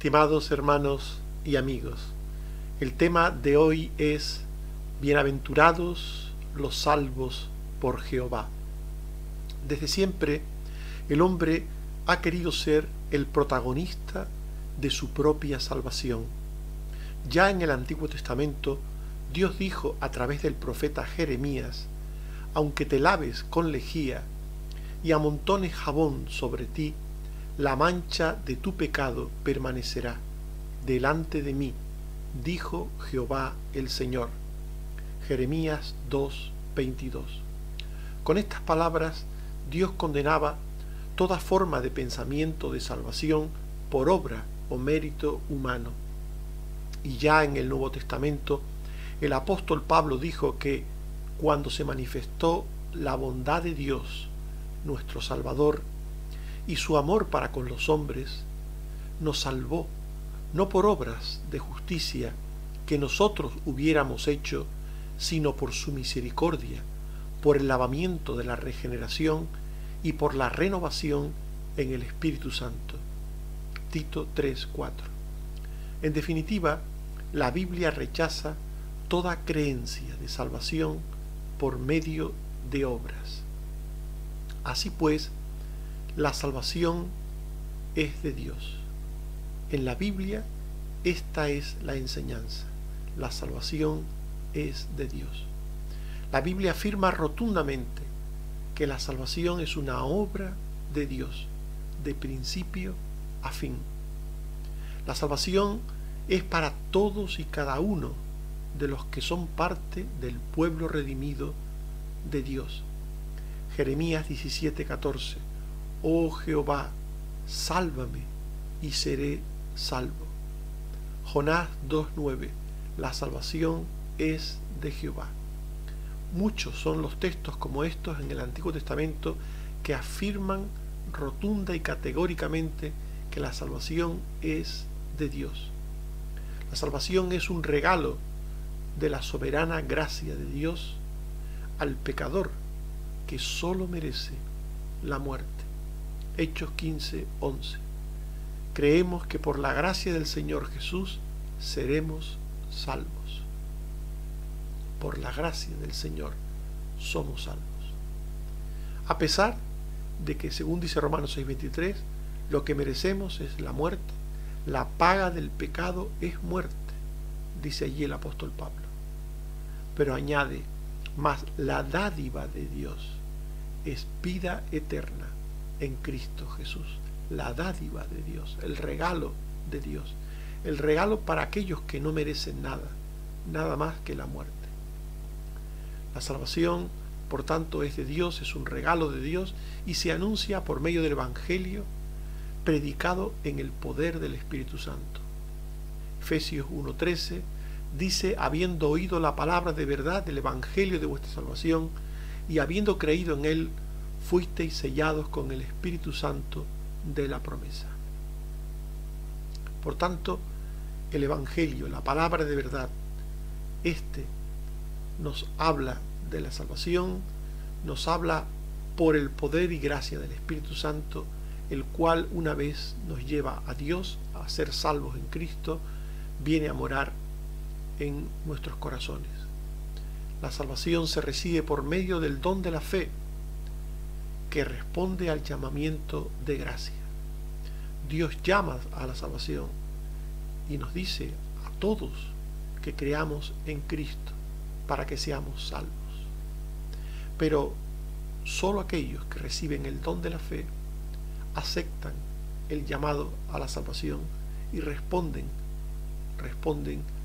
Estimados hermanos y amigos, el tema de hoy es Bienaventurados los salvos por Jehová. Desde siempre el hombre ha querido ser el protagonista de su propia salvación. Ya en el Antiguo Testamento, Dios dijo a través del profeta Jeremías: aunque te laves con lejía y amontones jabón sobre ti, la mancha de tu pecado permanecerá delante de mí, dijo Jehová el Señor. Jeremías 2:22. Con estas palabras, Dios condenaba toda forma de pensamiento de salvación por obra o mérito humano. Y ya en el Nuevo Testamento, el apóstol Pablo dijo que cuando se manifestó la bondad de Dios, nuestro Salvador, y su amor para con los hombres, nos salvó, no por obras de justicia que nosotros hubiéramos hecho, sino por su misericordia, por el lavamiento de la regeneración y por la renovación en el Espíritu Santo. Tito 3:4. En definitiva, la Biblia rechaza toda creencia de salvación por medio de obras. Así pues, la salvación es de Dios. En la Biblia, esta es la enseñanza. La salvación es de Dios. La Biblia afirma rotundamente que la salvación es una obra de Dios, de principio a fin. La salvación es para todos y cada uno de los que son parte del pueblo redimido de Dios. Jeremías 17:14. Oh Jehová, sálvame y seré salvo. Jonás 2:9. La salvación es de Jehová. Muchos son los textos como estos en el Antiguo Testamento que afirman rotunda y categóricamente que la salvación es de Dios. La salvación es un regalo de la soberana gracia de Dios al pecador que solo merece la muerte. Hechos 15:11. Creemos que por la gracia del Señor Jesús seremos salvos. Por la gracia del Señor somos salvos. A pesar de que, según dice Romanos 6:23, lo que merecemos es la muerte, la paga del pecado es muerte, dice allí el apóstol Pablo. Pero añade, mas la dádiva de Dios es vida eterna en Cristo Jesús. La dádiva de Dios, el regalo de Dios, el regalo para aquellos que no merecen nada, nada más que la muerte. La salvación, por tanto, es de Dios, es un regalo de Dios y se anuncia por medio del Evangelio predicado en el poder del Espíritu Santo. Efesios 1:13 dice: habiendo oído la palabra de verdad del Evangelio de vuestra salvación y habiendo creído en él, fuisteis sellados con el Espíritu Santo de la promesa. Por tanto, el Evangelio, la palabra de verdad, nos habla de la salvación, nos habla por el poder y gracia del Espíritu Santo, el cual una vez nos lleva a Dios, a ser salvos en Cristo, viene a morar en nuestros corazones. La salvación se recibe por medio del don de la fe, que responde al llamamiento de gracia. Dios llama a la salvación y nos dice a todos que creamos en Cristo para que seamos salvos. Pero solo aquellos que reciben el don de la fe aceptan el llamado a la salvación y responden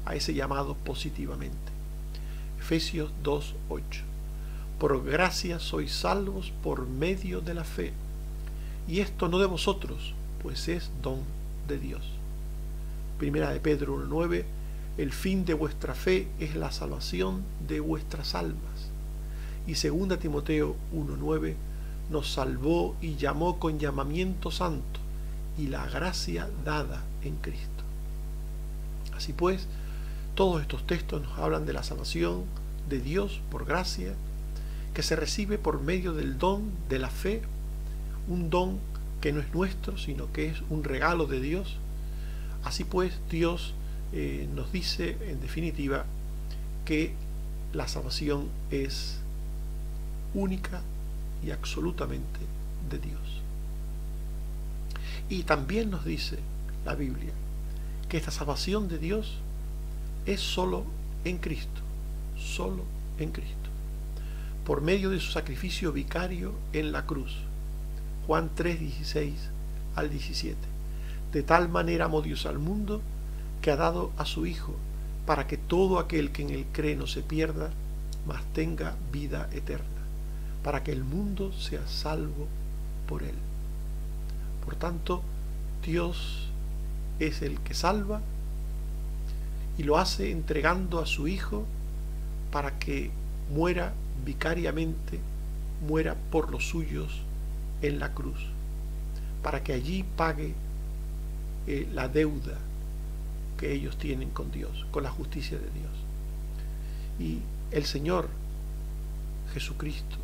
a ese llamado positivamente. Efesios 2:8. Por gracia sois salvos por medio de la fe, y esto no de vosotros, pues es don de Dios. Primera de Pedro 1:9. El fin de vuestra fe es la salvación de vuestras almas. Y 2 Timoteo 1:9. Nos salvó y llamó con llamamiento santo y la gracia dada en Cristo. Así pues, todos estos textos nos hablan de la salvación de Dios por gracia, que se recibe por medio del don de la fe, un don que no es nuestro, sino que es un regalo de Dios, Así pues, Dios nos dice, en definitiva, que la salvación es única y absolutamente de Dios. Y también nos dice la Biblia que esta salvación de Dios es solo en Cristo, solo en Cristo, por medio de su sacrificio vicario en la cruz. Juan 3:16 al 17. De tal manera amó Dios al mundo que ha dado a su Hijo, para que todo aquel que en él cree no se pierda, mas tenga vida eterna, para que el mundo sea salvo por él. Por tanto, Dios es el que salva y lo hace entregando a su Hijo para que muera vicariamente, muera por los suyos en la cruz, para que allí pague la deuda que ellos tienen con Dios, con la justicia de Dios. Y el Señor Jesucristo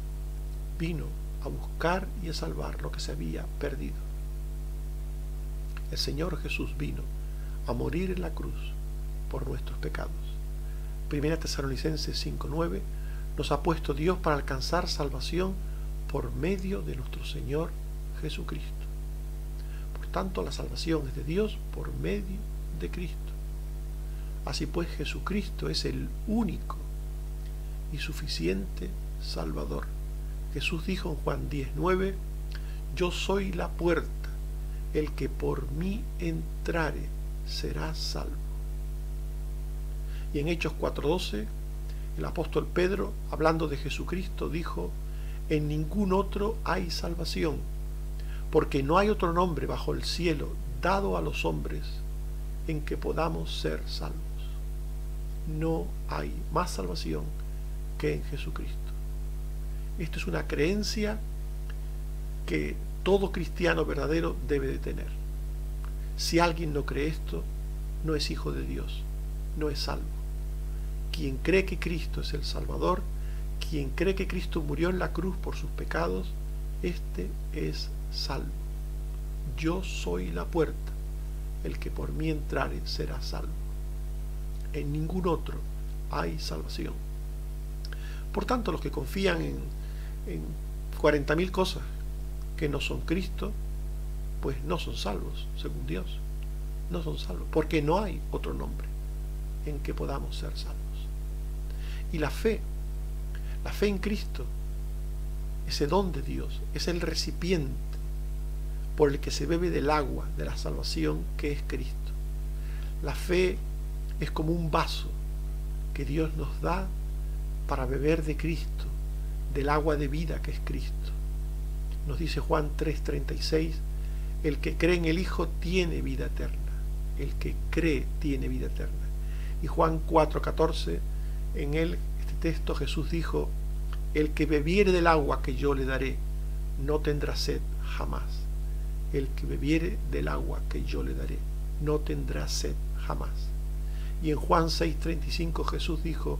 vino a buscar y a salvar lo que se había perdido. El Señor Jesús vino a morir en la cruz por nuestros pecados. Primera Tesalonicenses 5:9 nos ha puesto Dios para alcanzar salvación por medio de nuestro Señor Jesucristo. Por tanto, la salvación es de Dios por medio de Cristo. Así pues, Jesucristo es el único y suficiente Salvador. Jesús dijo en Juan 10:9: yo soy la puerta, el que por mí entrare será salvo. Y en Hechos 4:12, el apóstol Pedro, hablando de Jesucristo, dijo: en ningún otro hay salvación, porque no hay otro nombre bajo el cielo dado a los hombres en que podamos ser salvos. No hay más salvación que en Jesucristo. Esto es una creencia que todo cristiano verdadero debe de tener. Si alguien no cree esto, no es hijo de Dios, no es salvo. Quien cree que Cristo es el Salvador, quien cree que Cristo murió en la cruz por sus pecados, este es salvo. Yo soy la puerta, el que por mí entrare será salvo. En ningún otro hay salvación. Por tanto, los que confían en 40.000 cosas que no son Cristo, pues no son salvos, según Dios. No son salvos, porque no hay otro nombre en que podamos ser salvos. Y la fe en Cristo, ese don de Dios, es el recipiente por el que se bebe del agua de la salvación que es Cristo. La fe es como un vaso que Dios nos da para beber de Cristo, del agua de vida que es Cristo. Nos dice Juan 3:36: el que cree en el Hijo tiene vida eterna. El que cree tiene vida eterna. Y Juan 4:14, en este texto Jesús dijo: el que bebiere del agua que yo le daré no tendrá sed jamás. El que bebiere del agua que yo le daré no tendrá sed jamás. Y en Juan 6:35 Jesús dijo: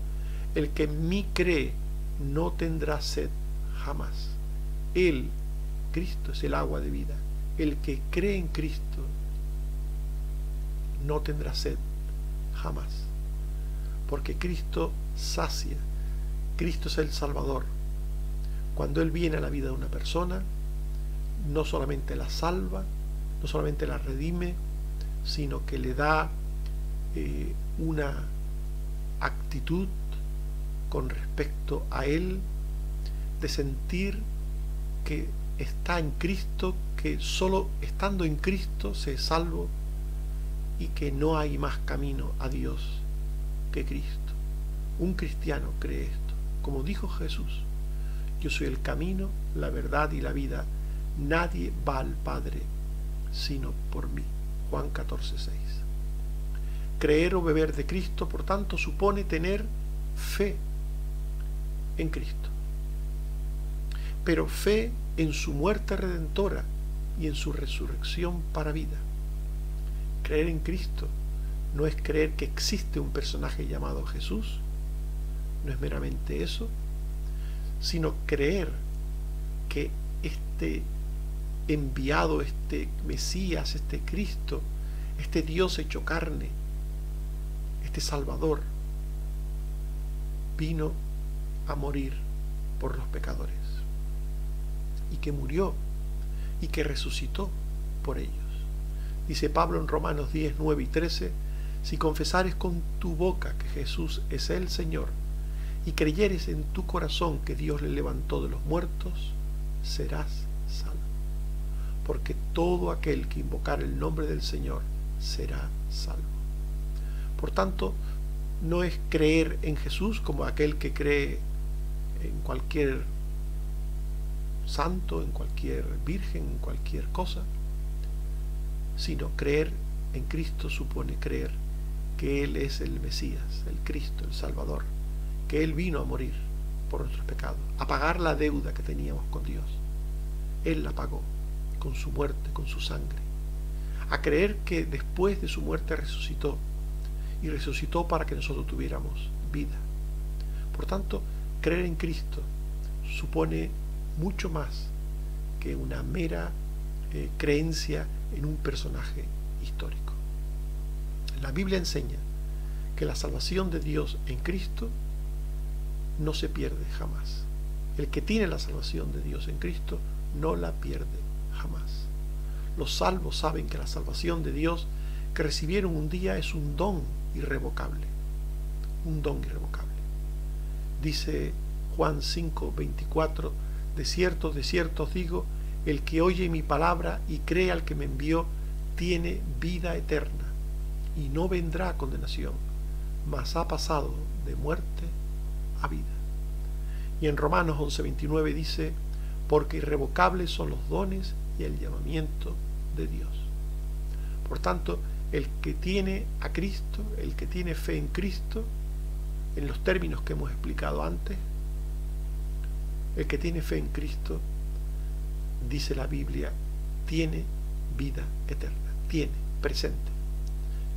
el que en mí cree no tendrá sed jamás. Él, Cristo, es el agua de vida. El que cree en Cristo no tendrá sed jamás, porque Cristo sacia. Cristo es el Salvador. Cuando Él viene a la vida de una persona, no solamente la salva, no solamente la redime, sino que le da una actitud con respecto a Él, de sentir que está en Cristo, que solo estando en Cristo se es salvo y que no hay más camino a Dios que Cristo. Un cristiano cree esto. Como dijo Jesús: yo soy el camino, la verdad y la vida. Nadie va al Padre sino por mí. Juan 14:6. Creer o beber de Cristo, por tanto, supone tener fe en Cristo, pero fe en su muerte redentora y en su resurrección para vida. Creer en Cristo no es creer que existe un personaje llamado Jesús, no es meramente eso, sino creer que este enviado, este Mesías, este Cristo, este Dios hecho carne, este Salvador, vino a morir por los pecadores, y que murió y que resucitó por ellos. Dice Pablo en Romanos 10, 9 y 13: si confesares con tu boca que Jesús es el Señor, y creyeres en tu corazón que Dios le levantó de los muertos, serás salvo. Porque todo aquel que invocar el nombre del Señor será salvo. Por tanto, no es creer en Jesús como aquel que cree en cualquier santo, en cualquier virgen, en cualquier cosa, sino creer en Cristo supone creer que Él es el Mesías, el Cristo, el Salvador, que Él vino a morir por nuestros pecados, a pagar la deuda que teníamos con Dios. Él la pagó con su muerte, con su sangre. A creer que después de su muerte resucitó, y resucitó para que nosotros tuviéramos vida. Por tanto, creer en Cristo supone mucho más que una mera creencia en un personaje histórico. La Biblia enseña que la salvación de Dios en Cristo no se pierde jamás. El que tiene la salvación de Dios en Cristo no la pierde jamás. Los salvos saben que la salvación de Dios que recibieron un día es un don irrevocable. Un don irrevocable. Dice Juan 5, 24: de cierto os digo, el que oye mi palabra y cree al que me envió, tiene vida eterna, y no vendrá a condenación, mas ha pasado de muerte a vida. Y en Romanos 11, 29 dice: porque irrevocables son los dones y el llamamiento de Dios. Por tanto, el que tiene a Cristo, el que tiene fe en Cristo, en los términos que hemos explicado antes, el que tiene fe en Cristo, dice la Biblia, tiene vida eterna, tiene, presente.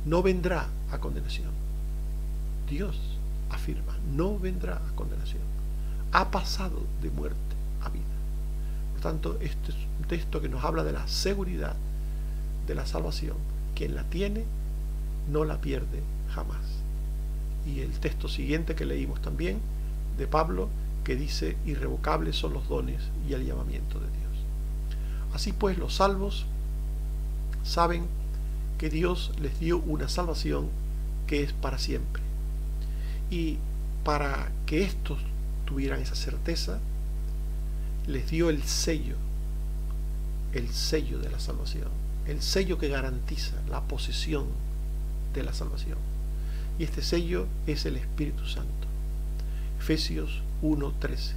No vendrá a condenación. Dios afirma, no vendrá a condenación. Ha pasado de muerte a vida. Por tanto, este es un texto que nos habla de la seguridad de la salvación. Quien la tiene, no la pierde jamás. Y el texto siguiente que leímos también, de Pablo, que dice: irrevocables son los dones y el llamamiento de Dios. Así pues, los salvos saben que Dios les dio una salvación que es para siempre. Y para que estos tuvieran esa certeza, les dio el sello de la salvación, el sello que garantiza la posesión de la salvación. Y este sello es el Espíritu Santo. Efesios 1:13: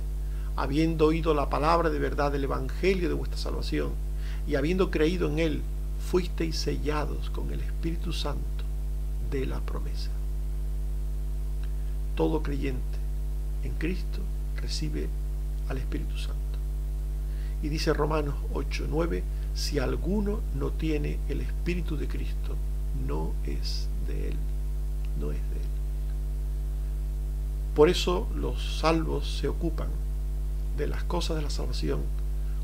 habiendo oído la palabra de verdad del Evangelio de vuestra salvación, y habiendo creído en él, fuisteis sellados con el Espíritu Santo de la promesa. Todo creyente en Cristo recibe al Espíritu Santo. Y dice Romanos 8:9: si alguno no tiene el Espíritu de Cristo, no es de él, no es de él. Por eso los salvos se ocupan de las cosas de la salvación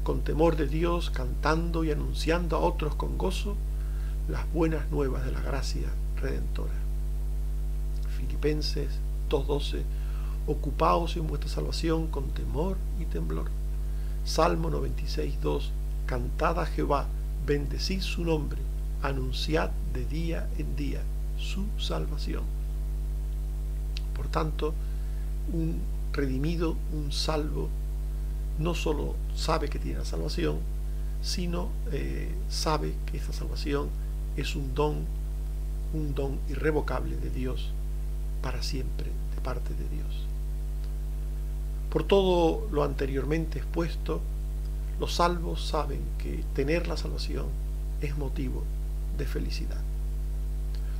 con temor de Dios, cantando y anunciando a otros con gozo las buenas nuevas de la gracia redentora. Filipenses 2:12: ocupaos en vuestra salvación con temor y temblor. Salmo 96:2: cantad a Jehová, bendecid su nombre, anunciad de día en día su salvación. Por tanto, un redimido, un salvo, no solo sabe que tiene la salvación, sino sabe que esta salvación es un don irrevocable de Dios para siempre, de parte de Dios. Por todo lo anteriormente expuesto, los salvos saben que tener la salvación es motivo de felicidad.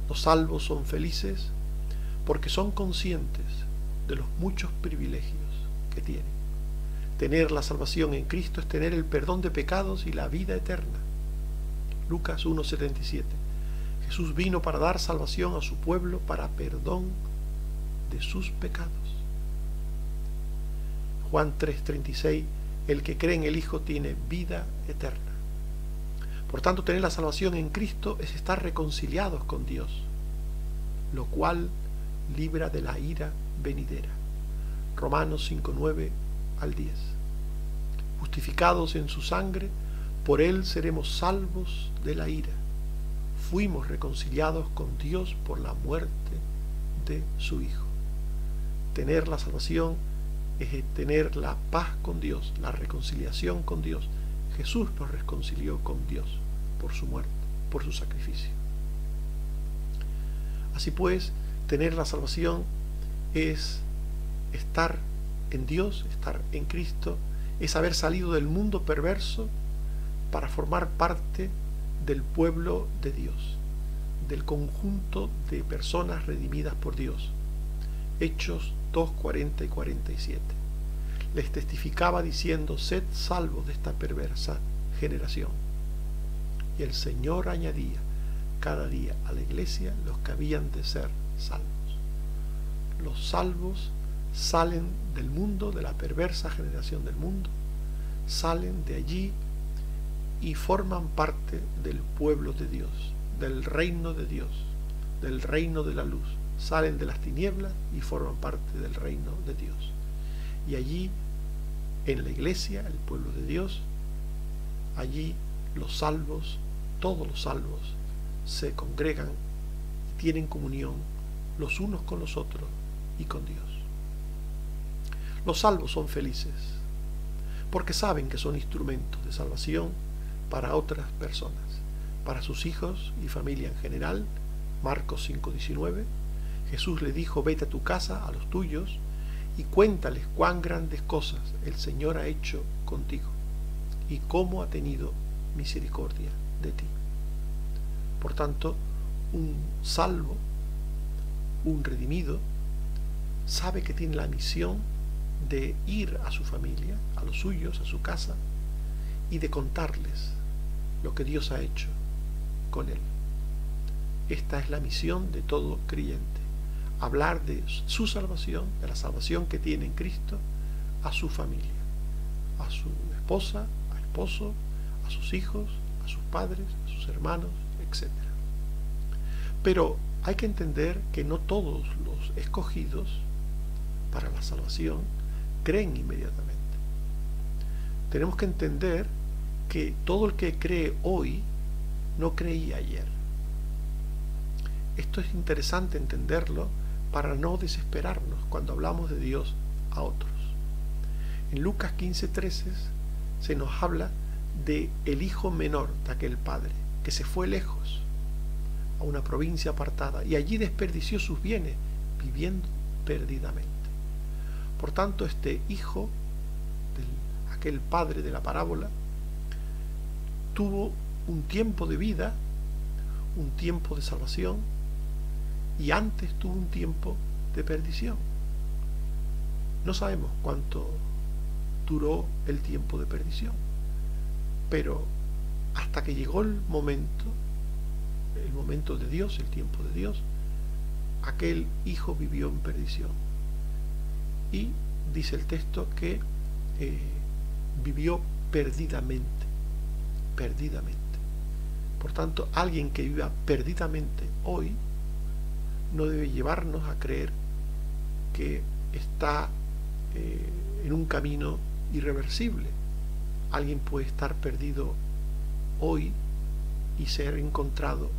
Los salvos son felices porque son conscientes de los muchos privilegios que tienen. Tener la salvación en Cristo es tener el perdón de pecados y la vida eterna. Lucas 1:77: Jesús vino para dar salvación a su pueblo para perdón de sus pecados. Juan 3:36: el que cree en el Hijo tiene vida eterna. Por tanto, tener la salvación en Cristo es estar reconciliados con Dios, lo cual libra de la ira venidera. Romanos 5, 9 al 10. Justificados en su sangre, por él seremos salvos de la ira. Fuimos reconciliados con Dios por la muerte de su Hijo. Tener la salvación es tener la paz con Dios, la reconciliación con Dios. Jesús nos reconcilió con Dios por su muerte, por su sacrificio. Así pues, tener la salvación es estar en Dios, estar en Cristo, es haber salido del mundo perverso para formar parte del pueblo de Dios, del conjunto de personas redimidas por Dios. Hechos 2, 40 y 47. Les testificaba diciendo: sed salvos de esta perversa generación. Y el Señor añadía cada día a la iglesia los que habían de ser salvos. Los salvos salen del mundo, de la perversa generación del mundo, salen de allí y forman parte del pueblo de Dios, del reino de Dios, del reino de la luz. Salen de las tinieblas y forman parte del reino de Dios. Y allí, en la iglesia, el pueblo de Dios, allí los salvos, todos los salvos, se congregan y tienen comunión los unos con los otros y con Dios. Los salvos son felices porque saben que son instrumentos de salvación para otras personas, para sus hijos y familia en general. Marcos 5:19. Jesús le dijo: vete a tu casa, a los tuyos, y cuéntales cuán grandes cosas el Señor ha hecho contigo y cómo ha tenido misericordia de ti. Por tanto, un salvo, un redimido, sabe que tiene la misión de ir a su familia, a los suyos, a su casa, y de contarles lo que Dios ha hecho con él. Esta es la misión de todo creyente: hablar de su salvación, de la salvación que tiene en Cristo, a su familia, a su esposa, a esposo, a sus hijos, a sus padres, a sus hermanos, etc. Pero hay que entender que no todos los escogidos para la salvación creen inmediatamente. Tenemos que entender que todo el que cree hoy no creía ayer. Esto es interesante entenderlo para no desesperarnos cuando hablamos de Dios a otros. En Lucas 15:13 se nos habla de el hijo menor de aquel padre que se fue lejos a una provincia apartada y allí desperdició sus bienes viviendo perdidamente. Por tanto, este hijo de aquel padre de la parábola tuvo un tiempo de vida, un tiempo de salvación, y antes tuvo un tiempo de perdición. No sabemos cuánto duró el tiempo de perdición, pero hasta que llegó el momento de Dios, el tiempo de Dios, aquel hijo vivió en perdición. Y dice el texto que vivió perdidamente. Por tanto, alguien que viva perdidamente hoy no debe llevarnos a creer que está en un camino irreversible. Alguien puede estar perdido hoy y ser encontrado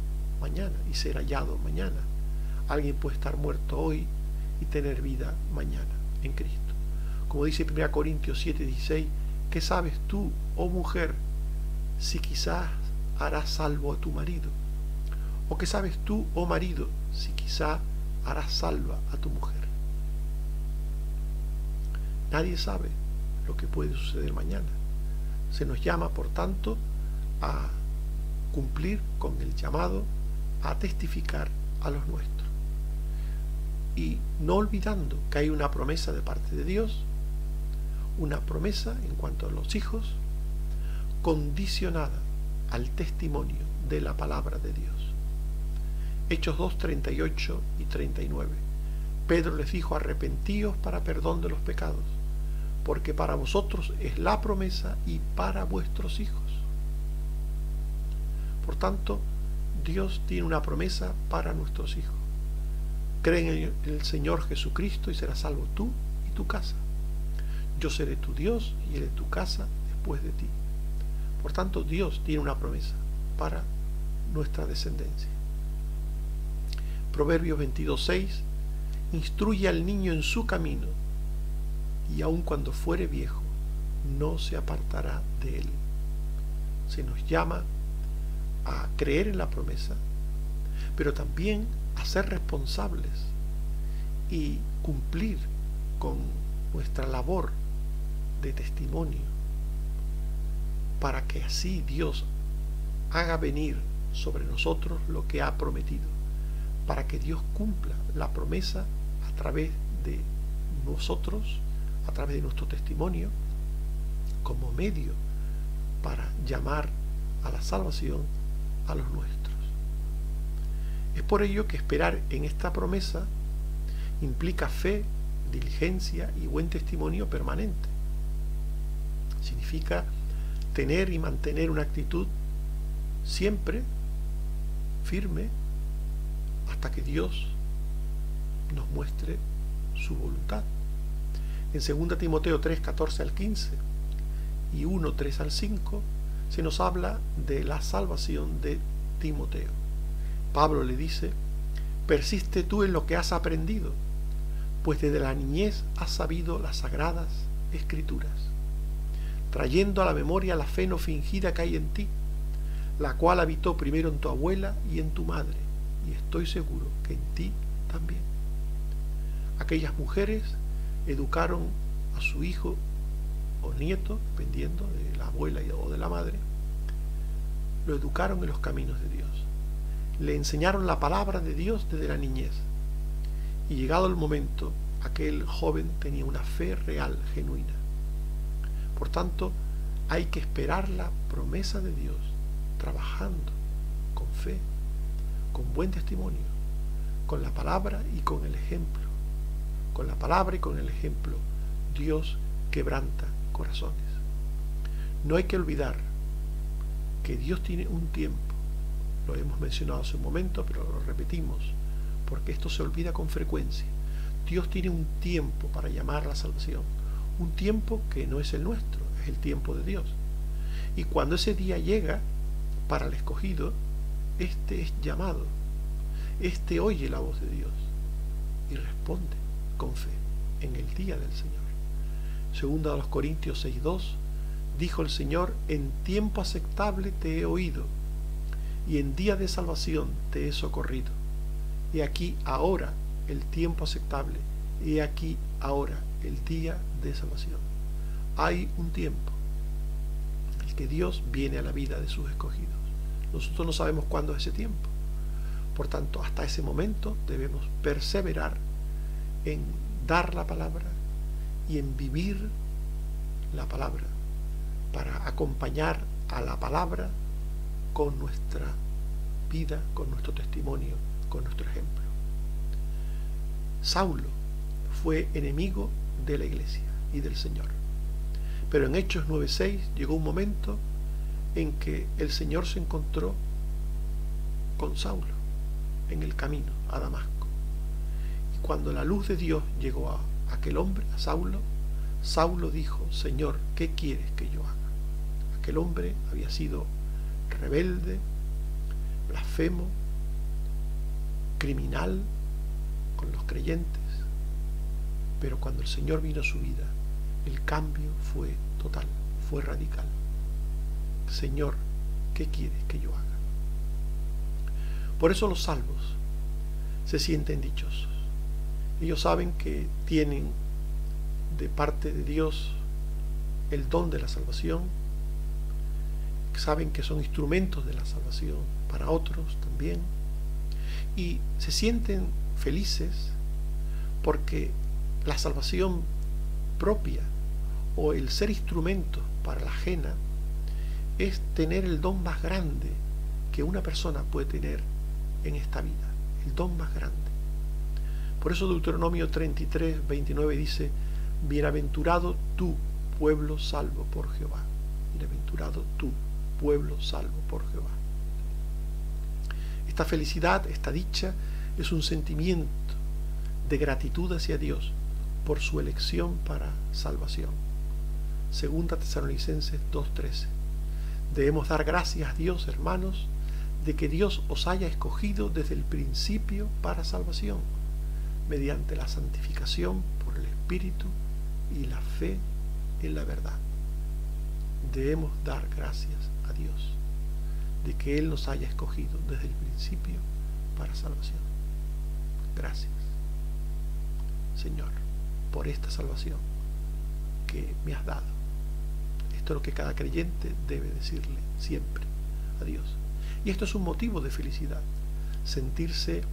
mañana y ser hallado mañana. Alguien puede estar muerto hoy y tener vida mañana en Cristo. Como dice 1 Corintios 7:16, ¿qué sabes tú, oh mujer, si quizás harás salvo a tu marido? ¿O qué sabes tú, oh marido, si quizá harás salva a tu mujer? Nadie sabe lo que puede suceder mañana. Se nos llama, por tanto, a cumplir con el llamado a testificar a los nuestros. Y no olvidando que hay una promesa de parte de Dios, una promesa en cuanto a los hijos, condicionada al testimonio de la palabra de Dios. Hechos 2, 38 y 39. Pedro les dijo: arrepentíos para perdón de los pecados, porque para vosotros es la promesa y para vuestros hijos. Por tanto, Dios tiene una promesa para nuestros hijos. Cree en el Señor Jesucristo y serás salvo tú y tu casa. Yo seré tu Dios y haré tu casa después de ti. Por tanto, Dios tiene una promesa para nuestra descendencia. Proverbios 22:6: instruye al niño en su camino, y aun cuando fuere viejo, no se apartará de él. Se nos llama a creer en la promesa, pero también a ser responsables y cumplir con nuestra labor de testimonio, para que así Dios haga venir sobre nosotros lo que ha prometido, para que Dios cumpla la promesa a través de nosotros, a través de nuestro testimonio, como medio para llamar a la salvación a los nuestros. Es por ello que esperar en esta promesa implica fe, diligencia y buen testimonio permanente. Significa tener y mantener una actitud siempre firme hasta que Dios nos muestre su voluntad. En 2 Timoteo 3:14 al 15 y 1:3 al 5 se nos habla de la salvación de Timoteo. Pablo le dice: persiste tú en lo que has aprendido, pues desde la niñez has sabido las sagradas escrituras, trayendo a la memoria la fe no fingida que hay en ti, la cual habitó primero en tu abuela y en tu madre, y estoy seguro que en ti también. Aquellas mujeres educaron a su hijo o nieto, dependiendo de la abuela o de la madre, lo educaron en los caminos de Dios. Le enseñaron la palabra de Dios desde la niñez. Y llegado el momento, aquel joven tenía una fe real, genuina. Por tanto, hay que esperar la promesa de Dios, trabajando con fe, con buen testimonio, con la palabra y con el ejemplo. Con la palabra y con el ejemplo, Dios quebranta corazones. No hay que olvidar que Dios tiene un tiempo. Lo hemos mencionado hace un momento, pero lo repetimos, porque esto se olvida con frecuencia. Dios tiene un tiempo para llamar a la salvación, un tiempo que no es el nuestro, es el tiempo de Dios. Y cuando ese día llega para el escogido, este es llamado, este oye la voz de Dios y responde con fe en el día del Señor. Segunda de los Corintios 6:2, dijo el Señor: en tiempo aceptable te he oído, y en día de salvación te he socorrido. He aquí ahora el tiempo aceptable, he aquí ahora el día de salvación. Hay un tiempo en el que Dios viene a la vida de sus escogidos. Nosotros no sabemos cuándo es ese tiempo. Por tanto, hasta ese momento debemos perseverar en dar la palabra y en vivir la palabra, para acompañar a la palabra con nuestra vida, con nuestro testimonio, con nuestro ejemplo. Saulo fue enemigo de la iglesia y del Señor, pero en Hechos 9:6 llegó un momento en que el Señor se encontró con Saulo en el camino a Damasco, y cuando la luz de Dios llegó a aquel hombre, a Saulo, Saulo dijo: Señor, ¿qué quieres que yo haga? Aquel hombre había sido rebelde, blasfemo, criminal con los creyentes, pero cuando el Señor vino a su vida, el cambio fue total, fue radical. Señor, ¿qué quieres que yo haga? Por eso los salvos se sienten dichosos. Ellos saben que tienen de parte de Dios el don de la salvación, saben que son instrumentos de la salvación para otros también, y se sienten felices porque la salvación propia o el ser instrumento para la ajena es tener el don más grande que una persona puede tener en esta vida, el don más grande. Por eso Deuteronomio 33:29 dice: bienaventurado tú, pueblo salvo por Jehová. Bienaventurado tú, pueblo salvo por Jehová. Esta felicidad, esta dicha, es un sentimiento de gratitud hacia Dios por su elección para salvación. Segunda Tesalonicenses 2:13. Debemos dar gracias a Dios, hermanos, de que Dios os haya escogido desde el principio para salvación, mediante la santificación por el Espíritu y la fe en la verdad. Debemos dar gracias a Dios de que Él nos haya escogido desde el principio para salvación. Gracias, Señor, por esta salvación que me has dado. Esto es lo que cada creyente debe decirle siempre a Dios. Y esto es un motivo de felicidad, sentirse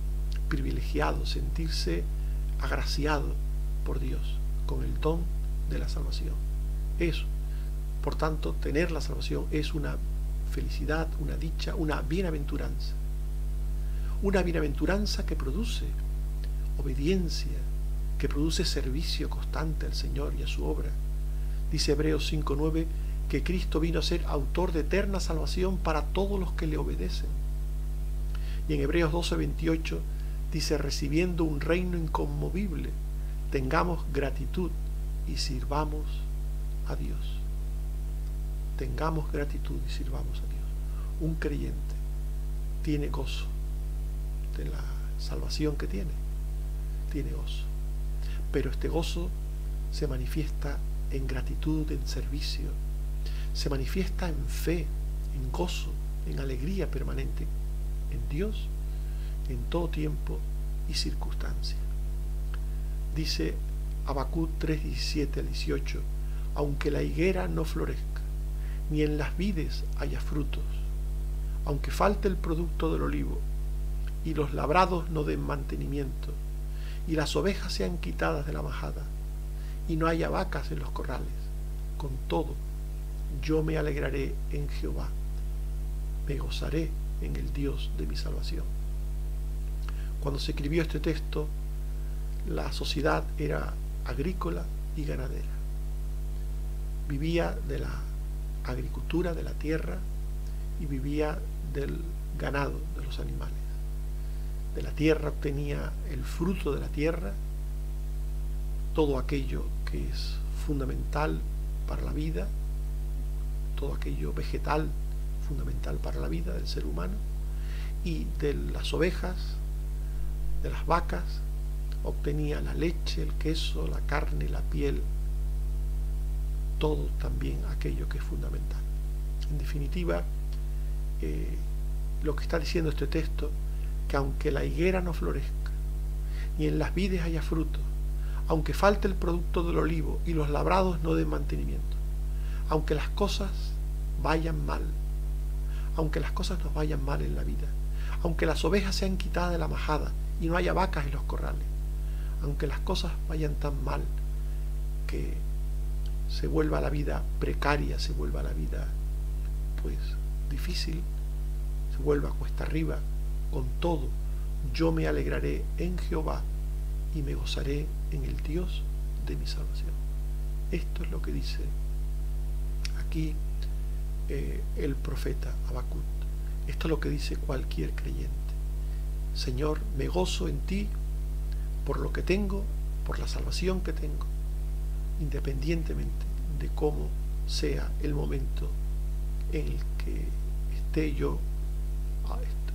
privilegiado, sentirse agraciado por Dios con el don de la salvación. Eso, por tanto, tener la salvación es una felicidad, una dicha, una bienaventuranza. Una bienaventuranza que produce obediencia, que produce servicio constante al Señor y a su obra. Dice Hebreos 5:9 que Cristo vino a ser autor de eterna salvación para todos los que le obedecen. Y en Hebreos 12:28 dice, recibiendo un reino inconmovible, tengamos gratitud y sirvamos a Dios. Tengamos gratitud y sirvamos a Dios. Un creyente tiene gozo de la salvación que tiene gozo. Pero este gozo se manifiesta en gratitud, en servicio, se manifiesta en fe, en gozo, en alegría permanente en Dios, en todo tiempo y circunstancia. Dice Habacuc 3:17 al 18, aunque la higuera no florezca, ni en las vides haya frutos, aunque falte el producto del olivo, y los labrados no den mantenimiento, y las ovejas sean quitadas de la majada, y no haya vacas en los corrales, con todo, yo me alegraré en Jehová, me gozaré en el Dios de mi salvación. Cuando se escribió este texto, la sociedad era agrícola y ganadera. Vivía de la agricultura, de la tierra, y vivía del ganado, de los animales. De la tierra obtenía el fruto de la tierra, todo aquello que es fundamental para la vida, todo aquello vegetal fundamental para la vida del ser humano, y de las ovejas, de las vacas, obtenía la leche, el queso, la carne, la piel, todo también aquello que es fundamental. En definitiva, lo que está diciendo este texto, que aunque la higuera no florezca, ni en las vides haya fruto, aunque falte el producto del olivo y los labrados no den mantenimiento, aunque las cosas vayan mal, aunque las cosas nos vayan mal en la vida, aunque las ovejas sean quitadas de la majada y no haya vacas en los corrales, aunque las cosas vayan tan mal que se vuelva la vida precaria, se vuelva la vida pues difícil, se vuelva cuesta arriba, con todo yo me alegraré en Jehová y me gozaré en el Dios de mi salvación. Esto es lo que dice aquí el profeta Habacuc. Esto es lo que dice cualquier creyente. Señor, me gozo en ti por lo que tengo, por la salvación que tengo, independientemente de cómo sea el momento en el que esté yo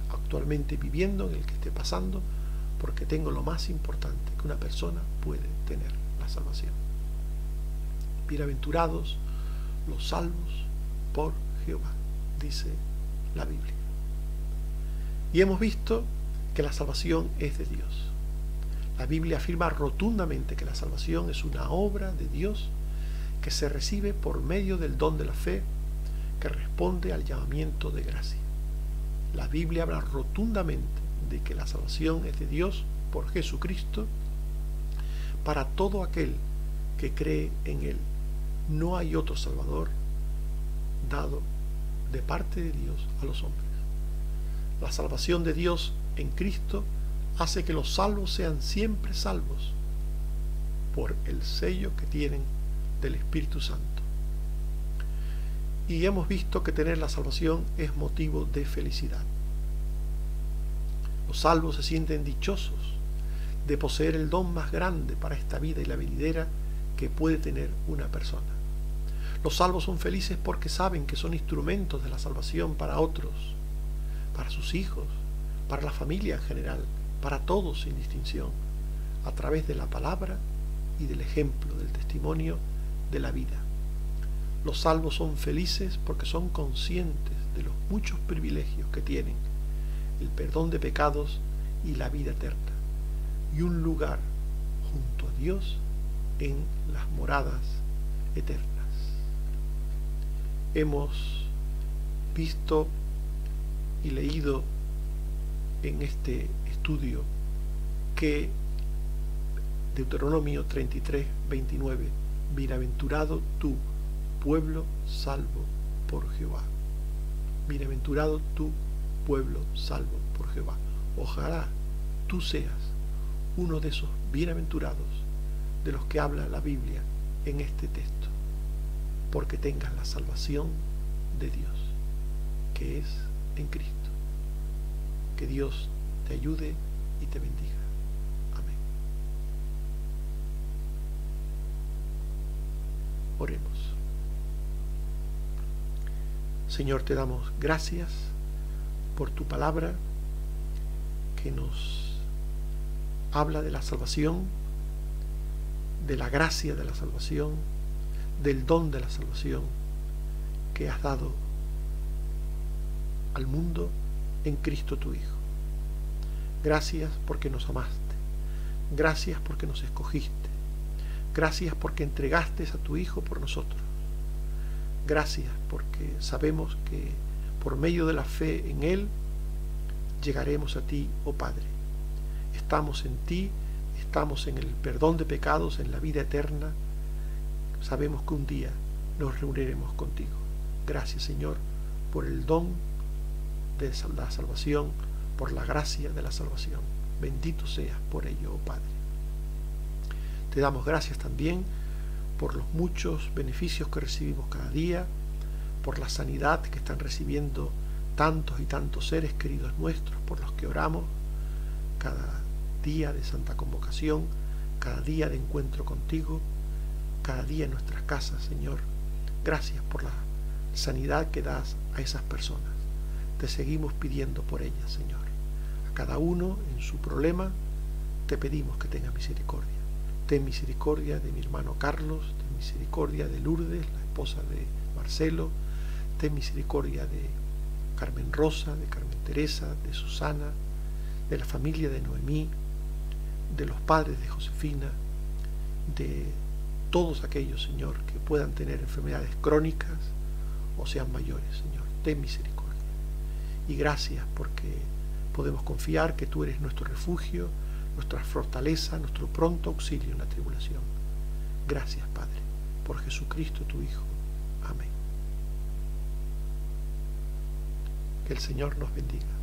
actualmente viviendo, en el que esté pasando, porque tengo lo más importante que una persona puede tener, la salvación. Bienaventurados los salvos por Jehová, dice la Biblia. Y hemos visto que la salvación es de Dios. La Biblia afirma rotundamente que la salvación es una obra de Dios que se recibe por medio del don de la fe que responde al llamamiento de gracia. La Biblia habla rotundamente de que la salvación es de Dios por Jesucristo para todo aquel que cree en Él. No hay otro Salvador dado de parte de Dios a los hombres. La salvación de Dios en Cristo hace que los salvos sean siempre salvos por el sello que tienen del Espíritu Santo. Y hemos visto que tener la salvación es motivo de felicidad. Los salvos se sienten dichosos de poseer el don más grande para esta vida y la venidera que puede tener una persona. Los salvos son felices porque saben que son instrumentos de la salvación para otros, para sus hijos, para la familia en general, para todos sin distinción, a través de la palabra y del ejemplo, del testimonio de la vida. Los salvos son felices porque son conscientes de los muchos privilegios que tienen, el perdón de pecados y la vida eterna, y un lugar junto a Dios en las moradas eternas. Hemos visto y leído en este estudio que Deuteronomio 33, 29, bienaventurado tú, pueblo salvo por Jehová. Bienaventurado tú, pueblo salvo por Jehová. Ojalá tú seas uno de esos bienaventurados de los que habla la Biblia en este texto, porque tengas la salvación de Dios, que es en Cristo. Que Dios te ayude y te bendiga. Amén. Oremos. Señor, te damos gracias por tu palabra que nos habla de la salvación, de la gracia de la salvación, del don de la salvación que has dado al mundo en Cristo tu Hijo. Gracias porque nos amaste. Gracias porque nos escogiste. Gracias porque entregaste a tu Hijo por nosotros. Gracias porque sabemos que por medio de la fe en Él llegaremos a ti, oh Padre. Estamos en ti, estamos en el perdón de pecados, en la vida eterna. Sabemos que un día nos reuniremos contigo. Gracias, Señor, por el don de la salvación, por la gracia de la salvación. Bendito seas por ello, oh Padre. Te damos gracias también por los muchos beneficios que recibimos cada día, por la sanidad que están recibiendo tantos y tantos seres queridos nuestros por los que oramos cada día de Santa Convocación, cada día de encuentro contigo, cada día en nuestras casas, Señor. Gracias por la sanidad que das a esas personas. Te seguimos pidiendo por ellas, Señor. A cada uno en su problema te pedimos que tengas misericordia. Ten misericordia de mi hermano Carlos, ten misericordia de Lourdes, la esposa de Marcelo, ten misericordia de Carmen Rosa, de Carmen Teresa, de Susana, de la familia de Noemí, de los padres de Josefina, de todos aquellos, Señor, que puedan tener enfermedades crónicas o sean mayores, Señor. Ten misericordia. Y gracias porque podemos confiar que tú eres nuestro refugio, nuestra fortaleza, nuestro pronto auxilio en la tribulación. Gracias, Padre, por Jesucristo tu Hijo. Amén. Que el Señor nos bendiga.